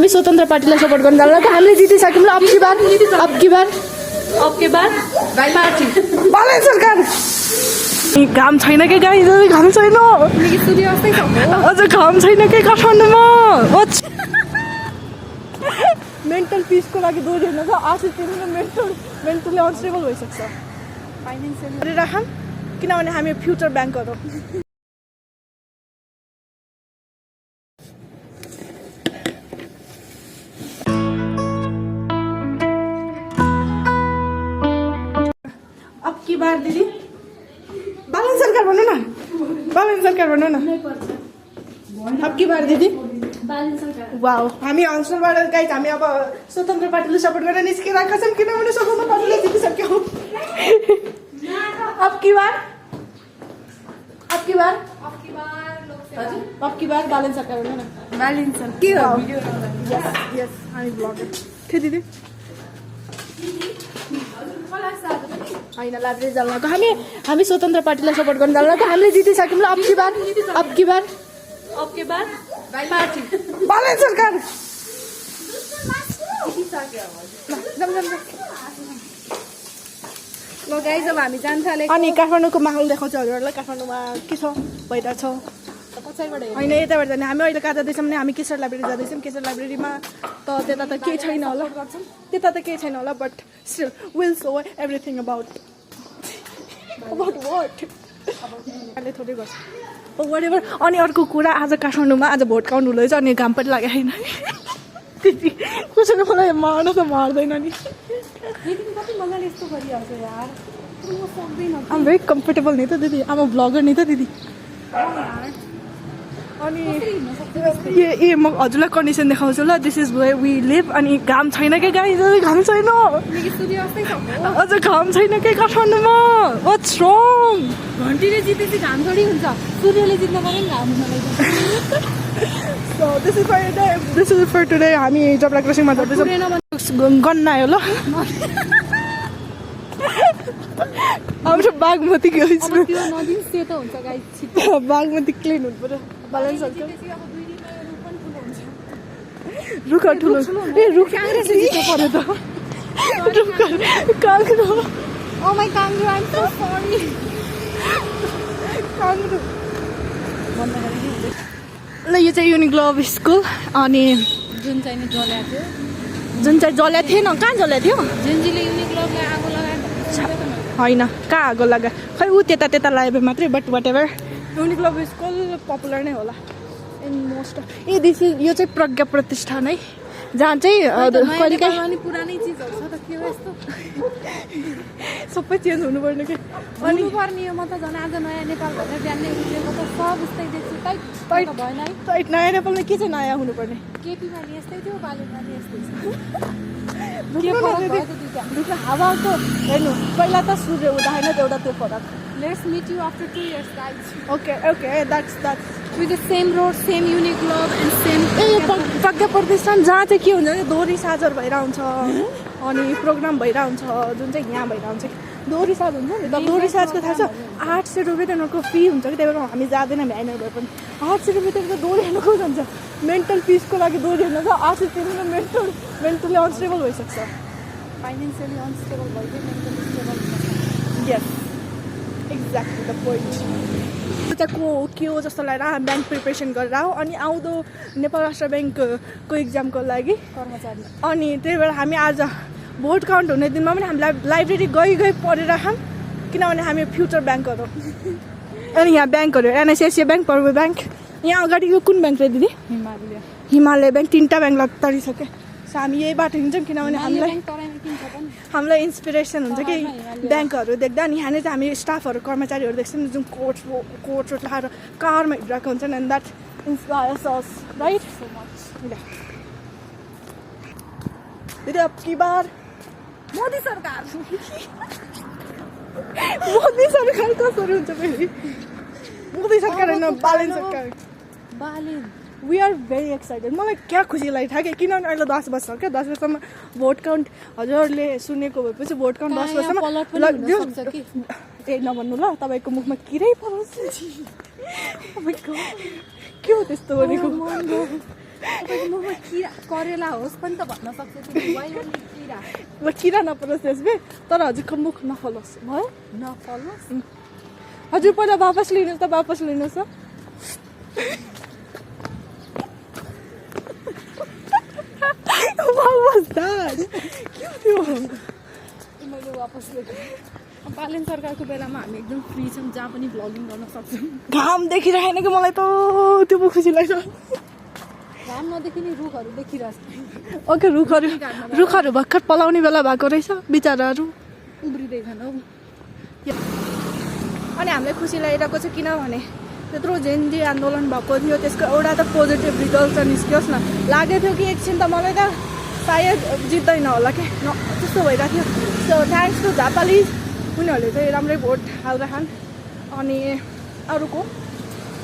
हामी स्वतन्त्र पार्टीलाई सपोर्ट गर्न जाँदा हामीले जितिसक्यौँ ल। अब की बार पार्टी बालन सरकार। घाम छैन के गाइस, घाम छैन अझ घाम छैन के काठमाडौँमा। मेन्टल पिसको लागि दोहोरी हेर्नु छ। आशिष तिमीले मेन्टली अनस्टेबल भइसक्छ फाइनेन्सियली राखौँ, किनभने हामी फ्युचर ब्याङ्कहरू। अब की बार दिदी बालन सरकार भन्नु न, बालन सरकार भन्नु न। अब की बार दिदी बालन सरकार। वाउ, हामी हस्टेलबाट गाइस हामी अब स्वतन्त्र पार्टीले सपोर्ट गरेर निस्किरहेका छौँ, किनभने स्वतन्त्र पार्टीले जितिसक्यौँ। अब की बार बालन सरकार भन्नु न। बालन सरकार के हो? यस हामी ब्लगर थे दिदी होइन लाइब्रेरी जानको। हामी स्वतन्त्र पार्टीलाई सपोर्ट गर्न जाँदा हामीले जितिसक्यौँ ल। अब की बार पार्टी बालन सरकार। ल गाइस अब हामी जान्छ। अनि काठमाडौँको माहौल देखाउँछ हजुरहरूलाई। काठमाडौँमा के छ भइरहेछ होइन, यताबाट जाने। हामी अहिले कहाँ जाँदैछौँ भने हामी केशर लाइब्रेरी जाँदैछौँ। केशर लाइब्रेरीमा त त्यता त केही छैन होला, but still will show everything about what अहिले थोरै गर्छ वाटेभर। अनि अर्को कुरा, आज काठमाडौँमा आज भोट काउन्ट हुँदैछ अनि घाम पनि लागेको छैन। त्यति कसैले मलाई मार्न त मार्दैन नि। आम भेरी कम्फर्टेबल नि त दिदी, आम ब्लगर नि त दिदी। अनि ए म हजुरलाई कन्डिसन देखाउँछु ल। This is where we live. अनि घाम छैन के गाइस, घाम छैन अझ घाम छैन के काठमाडौँमा। वाट्स रङ? घन्टीले जितेपछि घाम थोडी हुन्छ, सूर्यले जित्न पनि घाम हुन लाग्छ। So this is for today. हामी जबला क्रसिङमा जाँदैछौँ। गन्न आयो ल। हाम्रो बागमती गइस बागमती क्लिन हुनु पर्यो। बालन सरकार रुख ठुलो ए रुख काङ्ग्रेस जित्नु पर्यो त। काङ्ग्रो ओ माई काङ्ग्रो आइ एम सो सरी काङ्ग्रो। ल यो चाहिँ युनिग्लोब स्कुल। अनि जुन चाहिँ जल्या थिएन, कहाँ जल्या थियो? होइन कहाँ आगो लगा खै ऊ त्यता लगायो मात्रै। But whatever Uniglobe school popular नै होला इन मोस्ट। यो चाहिँ प्रज्ञा प्रतिष्ठान है, जहाँ चाहिँ कहिलेकाहीँ पुरानै चिजहरू छ त के हो यस्तो सबै चेन्ज हुनुपर्ने कि। अनि पर्ने म त झन् आज नयाँ नेपाल भनेर बिहान नै उठेको त सब उस्तै देख्छु। टाइट भएन है। टाइट नयाँ नेपालमा के चाहिँ नयाँ हुनुपर्ने? केपीमा नि यस्तै थियो, बालेमा नि यस्तै छ। हावाको हेर्नु पहिला त सूर्य हुँदैन एउटा त्यो फरक। Let's meet you after 2 years guys. Okay that's with the same road, same Uniglobe and same Pragya Pratishthan, जहाँ चाहिँ के हुन्छ भने दोहोरी साजहरू भइरहन्छ अनि प्रोग्राम भइरहन्छ, जुन चाहिँ यहाँ भइरहन्छ। दोहोरी साज हुन्छ नि त, दोहोरी साजको थाहा छ 800 रुपियाँ तिनीहरूको फी हुन्छ कि, त्यही भएर हामी जाँदैन भ्याइनर भए पनि 800 रुपियाँ तिनीहरूको दोहोरी हेर्नु को जान्छ। मेन्टल पिसको लागि दोहोरी हेर्नु छ। आशिष तिमीले मेन्टली अनस्टेबल भइसक्छ फाइनेन्सियली अनस्टेबल भइदियो, mentally stable. Yes exactly the point. के हो जस्तो लागेर ब्याङ्क प्रिपरेसन गरेर आऊ। अनि आउँदो नेपाल राष्ट्र ब्याङ्कको इक्जामको लागि कर्मचारी। अनि त्यही भएर हामी आज भोट काउन्ट हुने दिनमा पनि हामीलाई लाइब्रेरी गई पढेर खाऊँ, किनभने हामी फ्युचर ब्याङ्कहरू। अनि यहाँ ब्याङ्कहरू एनएसएसए ब्याङ्क, पर्व ब्याङ्क। यहाँ अगाडि यो कुन ब्याङ्क रे दिदी? हिमालय ब्याङ्क। 3टा ब्याङ्क तरिसक्यो। सो हामी यही बाटो हिँड्छौँ, किनभने हामीलाई इन्सपिरेसन हुन्छ कि ब्याङ्कहरू देख्दा। अनि यहाँ चाहिँ हामी स्टाफहरू कर्मचारीहरू देख्छौँ जुन कोट लगाएर कारमा हिँडिरहेको हुन्छन्। And that inspires us right so much. दिदी अब की बार मोदी सरकार कसरी हुन्छ फेरि? मोदी सरकार होइन, बालन सरकार। बालन वी आर भेरी एक्साइटेड। मलाई क्या खुसी लागिरहेको कि, किनभने अहिले 10 वर्ष छ क्या, 10 वर्षमा भोट काउन्ट हजुरहरूले सुनेको भएपछि भोट काउन्ट 10 वर्षमा ए नभन्नु ल, तपाईँको मुखमा किरै परोस्। के हो त्यस्तो भनेको? तपाईँको किरा करेला होस् पनि त भन्न सक्छ किरा किरा नपरोस् त्यसमा तर हजुरको मुख नफलोस् भयो नफलोस् हजुर पहिला वापस लिनुहोस् त वापस लिनुहोस् त मैले वापस लिएको बालेन सरकारको बेलामा हामी एकदम फ्री छौँ जहाँ पनि भ्लगिङ गर्न सक्छौँ घाम देखिरहेन कि मलाई त त्यो पो खुसी लाग्छ घाम नदेखिने रुखहरू देखिरहेछ ओके रुखहरू भर्खर पलाउने बेला भएको रहेछ बिचराहरू उब्रिँदैछन् हौ अनि हामीलाई खुसी लागिरहेको छ किनभने त्यत्रो जेएनजी आन्दोलन भएको थियो त्यसको एउटा त पोजिटिभ रिजल्ट त निस्कियोस् न लागेको थियो कि एकछिन त मलाई त सायद जित्दैन होला के त्यस्तो भइरहेको थियो सो थ्याङ्क्स टु झापाली उनीहरूले चाहिँ राम्रै भोट हाल्छन् अनि अरूको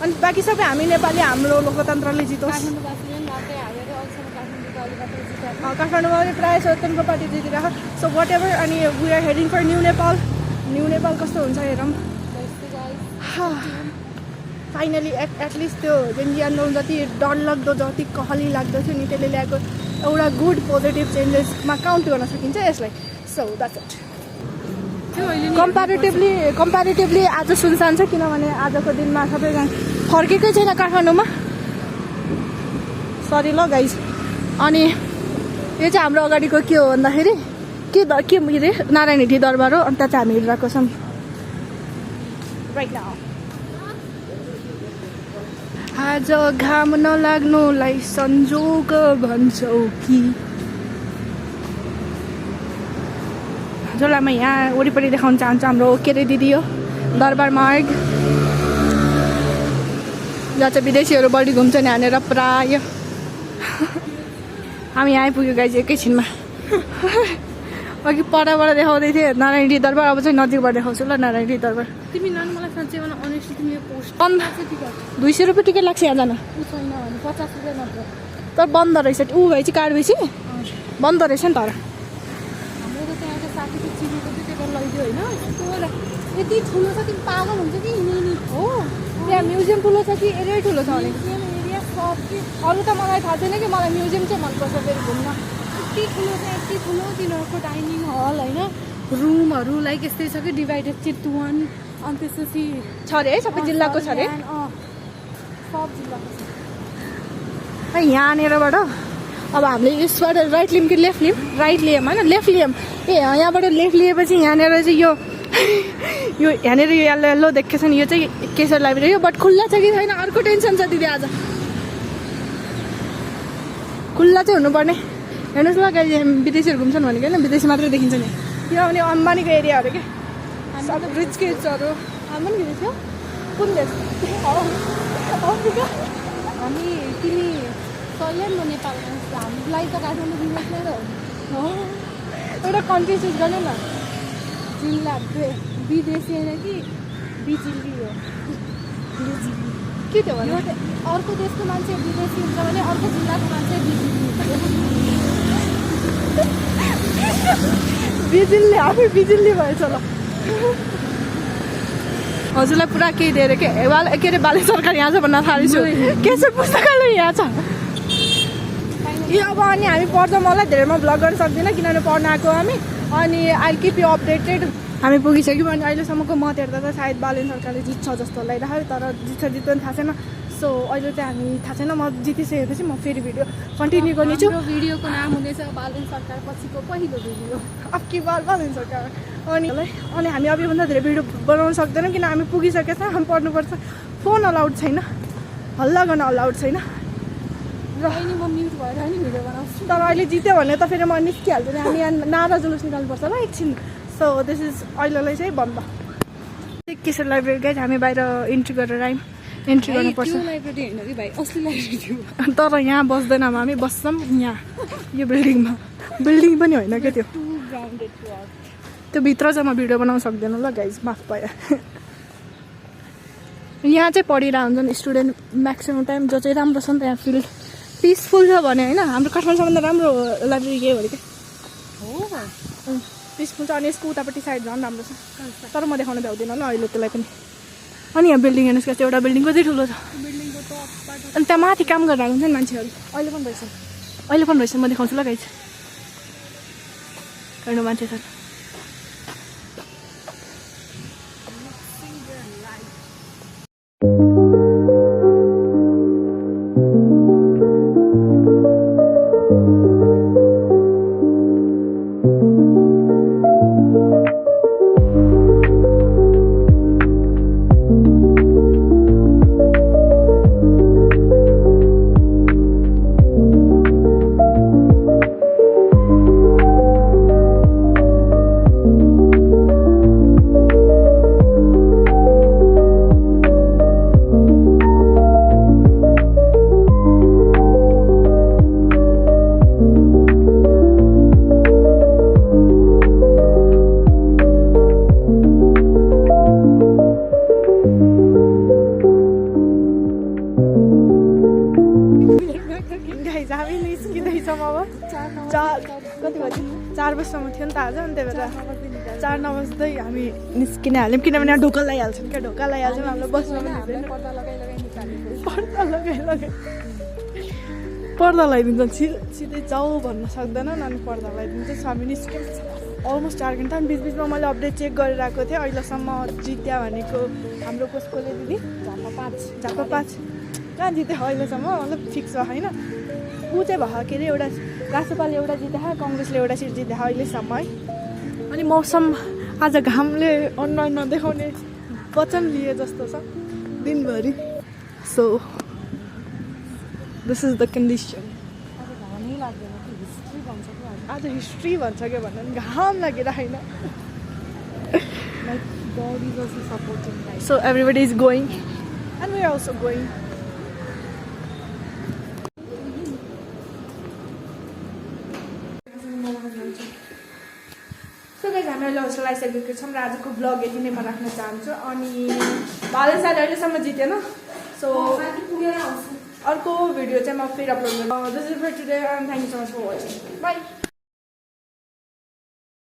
अनि बाँकी सबै हामी नेपाली हाम्रो लोकतन्त्रले जितोस् काठमाडौँमा पनि प्रायः स्वतन्त्र पार्टी जितिरहेको सो वाट एभर अनि we are heading for new Nepal कस्तो हुन्छ हेरौँ फाइनली एटलिस्ट त्यो जेएनजी आन्दोलन जति डरलाग्दो जति कहली लाग्दो थियो नि त्यसले ल्याएको एउटा गुड पोजिटिभ चेन्जेसमा काउन्ट गर्न सकिन्छ यसलाई सो द्याट्स इट कम्प्यारेटिभली आज सुनसान छ किनभने आजको दिनमा सबैजना फर्केकै छैन काठमाडौँमा सरी ल गाइज अनि यो चाहिँ हाम्रो अगाडिको के हो भन्दाखेरि के अरे नारायण हिटी दरबार हो अनि त्यहाँ चाहिँ हामी हिँडिरहेको छौँ राइट नाउ आज घाम नलाग्नुलाई संजोग भन्छौ कि जसलाई म यहाँ वरिपरि देखाउन चाहन्छु हाम्रो के अरे दिदी हो दरबार मार्ग जहाँ चाहिँ विदेशीहरू बढी घुम्छन् यहाँनिर प्राय हामी यहाँ आइपुग्यो गाइज एकैछिनमा अघि परबाट देखाउँदै थिएँ नारायण हिटी दरबार अब चाहिँ नजिकबाट देखाउँछु ल नारायण हिटी दरबार तिमी नन मलाई साँच्चै भन अनेस्टली तिमीले पोस्ट 200 रुपियाँ टिकट लाग्छ यहाँ जान छैन भने 50 रुपियाँ मात्र तर बन्द रहेछ ऊ भए चाहिँ कार्ड बेसी बन्द रहेछ नि तर हाम्रो त त्यहाँको साथीको चिनेको चाहिँ टेबल लैदियो होइन यति ठुलो छ तिमी पागल हुन्छ कि हिँड्ने हो त्यहाँ म्युजियम ठुलो छ कि एरिया ठुलो छ भने एरिया सब कि अरू त मलाई थाहा छैन कि मलाई म्युजियम चाहिँ मनपर्छ फेरि घुम्न यति ठुलो छ यति ठुलो तिनीहरूको डाइनिङ हल होइन रुमहरू लाइक यस्तै छ कि डिभाइडेड चितवन अनि त्यसपछि छ अरे है सबै जिल्लाको छ अरे सब जिल्लाको छ यहाँनिरबाट अब हामीले यसबाट राइट लियौँ कि लेफ्ट लियौँ राइट लियौँ होइन लेफ्ट लियौँ ए यहाँबाट लेफ्ट लिएपछि यहाँनिर चाहिँ यो यहाँनिर यो येल्लो येल्लो देखेको छ नि यो चाहिँ केशर लाइब्रेरी हो बट खुल्ला छ कि छैन अर्को टेन्सन छ दिदी आज खुल्ला चाहिँ हुनुपर्ने हेर्नुहोस् ल गाई विदेशीहरू घुम्छन् भनेको होइन विदेशी मात्रै देखिन्छ नि किनभने अम्बानीको एरियाहरू के सब रिच किड्सहरू हामी पनि थियो कुन देश हामी तिमी सहिले म नेपाल हामीलाई त काठमाडौँ दिनुहोस् न हो एउटा कन्ट्री चुज गर्नु न जिल्ला विदेशी होइन कि बिजिल्ली हो के थियो भने अर्को देशको मान्छे विदेशी हुन्छ भने अर्को जिल्लाको मान्छे बिजिल्ली बिजिल्ली आफै बिजिल्ली भएछ ल हजुरलाई पुरा केही दिएर के अरे बाले सरकार यहाँ छ भन्न थालेछु केशर पुस्तकालय यहाँ छ यो अब अनि हामी पढ्छौँ मलाई धेरैमा भ्लग गर्न सक्दिनँ किनभने पढ्न आएको हामी अनि आई किप यु अपडेटेड हामी पुगिसक्यौँ अनि अहिलेसम्मको मत हेर्दा त सायद बालेन सरकारले जित्छ जस्तो लागिरहेको तर जित्दैन थाहा छैन सो अहिले चाहिँ हामी थाहा छैन म जितिसकेपछि म फेरि भिडियो कन्टिन्यू गर्नेछु भिडियोको नाम हुनेछ बालेन सरकार पछिको पहिलो भिडियो अक्की बालेन सरकार अनि हामी अब योभन्दा धेरै भिडियो बनाउन सक्दैनौँ किन हामी पुगिसकेको छ हामी पढ्नुपर्छ फोन अलाउड छैन हल्ला गर्न अलाउड छैन र अहिले म म्युट भएर नि भिडियो बनाउँछु तर अहिले जित्यो भने त फेरि म निस्किहाल्छु नि हामी यहाँ नारा जुलुस निकाल्नुपर्छ ल एकछिन सो दिस इज अहिलेलाई चाहिँ बन्द केशर लाइब्रेरी गएर हामी बाहिर इन्ट्री गरेर आयौँ इन्ट्री गर्नुपर्छ लाइब्रेरी होइन कि भाइ असली लाइब्रेरी तर यहाँ बस्दैनौँ हामी बस्छौँ यहाँ यो बिल्डिङमा बिल्डिङ पनि होइन क्या त्यो भित्र चाहिँ म भिडियो बनाउन सक्दैनँ ल गाइज माफ भयो यहाँ चाहिँ पढिरहेको हुन्छन् स्टुडेन्ट म्याक्सिमम् टाइम जो चाहिँ राम्रो छ नि त यहाँ फिल्ड पिसफुल छ भने होइन हाम्रो काठमाडौँ सबभन्दा राम्रो लाइब्रेरी के हो अरे क्या हो पिसफुल छ अनि यसको उतापट्टि साइड झन् राम्रो छ तर म देखाउन भ्याउँदिनँ ल अहिले त्यसलाई पनि अनि यहाँ बिल्डिङ हेर्नुहोस् क्या एउटा बिल्डिङ कति ठुलो छ बिल्डिङको टपबाट अनि त्यहाँ माथि काम गरेर हुन्छ नि मान्छेहरू अहिले पनि रहेछ म देखाउँछु ल गाइज हेर्नु मान्छे छ हामी निस्किँदैछौँ अब कति बजी 4 बजीसम्म थियो नि त आज अनि त्यही भएर 4 नबज्दै हामी निस्किन हाल्यौँ किनभने यहाँ ढोका लगाइहाल्छौँ क्या ढोका लगाइहाल्छौँ हामीलाई बस्न पनि दिँदैन पर्दा लगाइदिन्छ सिधै जाऊ भन्न सक्दैनन् अनि पर्दा लगाइदिन्छ हामी निस्क्यौँ अलमोस्ट 4 घन्टा अनि बिचबिचमा मैले अपडेट चेक गरेर आएको थिएँ अहिलेसम्म जित्या भनेको हाम्रो कसकोले दिदी झापा 5 कहाँ जित्यो अहिलेसम्म मतलब फिक्स भयो होइन ऊ चाहिँ भयो के अरे एउटा रासोपाले एउटा जित्यो कङ्ग्रेसले एउटा सिट जित्यो अहिलेसम्म है अनि मौसम आज घामले अनुहार नदेखाउने वचन लिए जस्तो छ दिनभरि so this is the condition आज हिस्ट्री भन्छ क्या भन्नु घाम लागेर होइन so everybody is going and we are also going हामीले हौसला लगाइसकेको छौँ र आजको ब्लग यति नै म राख्न चाहन्छु अनि भाले साथी अहिलेसम्म जितेन सो अर्को भिडियो चाहिँ म फेरि अपलोड गर्छु this is for today and thank you so much for watching by